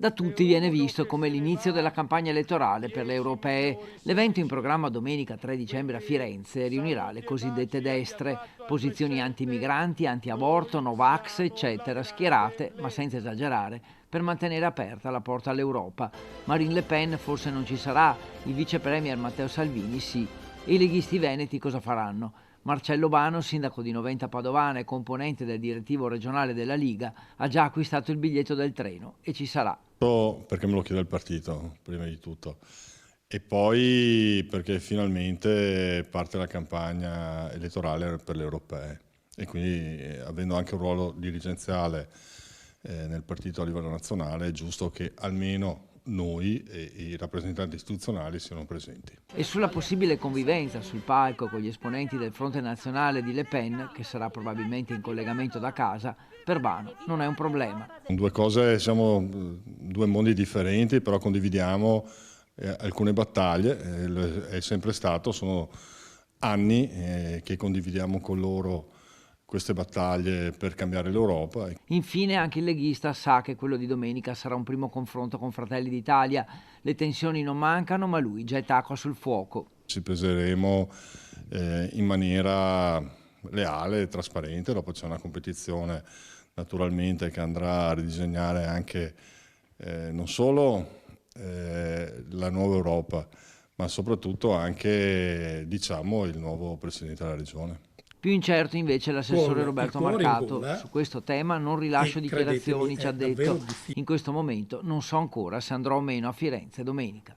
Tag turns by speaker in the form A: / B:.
A: Da tutti viene visto come l'inizio della campagna elettorale per le europee. L'evento in programma domenica 3 dicembre a Firenze riunirà le cosiddette destre, posizioni anti-migranti, anti-aborto, Novax, eccetera, schierate, ma senza esagerare, per mantenere aperta la porta all'Europa. Marine Le Pen forse non ci sarà, il vice premier Matteo Salvini sì. E i leghisti veneti cosa faranno? Marcello Bano, sindaco di Noventa Padovana e componente del direttivo regionale della Liga, ha già acquistato il biglietto del treno e ci sarà.
B: Perché me lo chiede il partito, prima di tutto, e poi perché finalmente parte la campagna elettorale per le europee e quindi avendo anche un ruolo dirigenziale nel partito a livello nazionale è giusto che almeno noi e i rappresentanti istituzionali siano presenti.
A: E sulla possibile convivenza sul palco con gli esponenti del Fronte Nazionale di Le Pen, che sarà probabilmente in collegamento da casa, per Bano non è un problema.
B: Due cose, siamo due mondi differenti, però condividiamo alcune battaglie, è sempre stato, sono anni che condividiamo con loro queste battaglie per cambiare l'Europa.
A: Infine anche il leghista sa che quello di domenica sarà un primo confronto con Fratelli d'Italia. Le tensioni non mancano, ma lui getta acqua sul fuoco.
B: Ci peseremo in maniera leale e trasparente, dopo c'è una competizione naturalmente che andrà a ridisegnare anche non solo la nuova Europa, ma soprattutto anche diciamo il nuovo Presidente della Regione.
A: Più incerto invece l'assessore Roberto Marcato. Su questo tema non rilascio dichiarazioni, ci ha detto. In questo momento non so ancora se andrò o meno a Firenze domenica.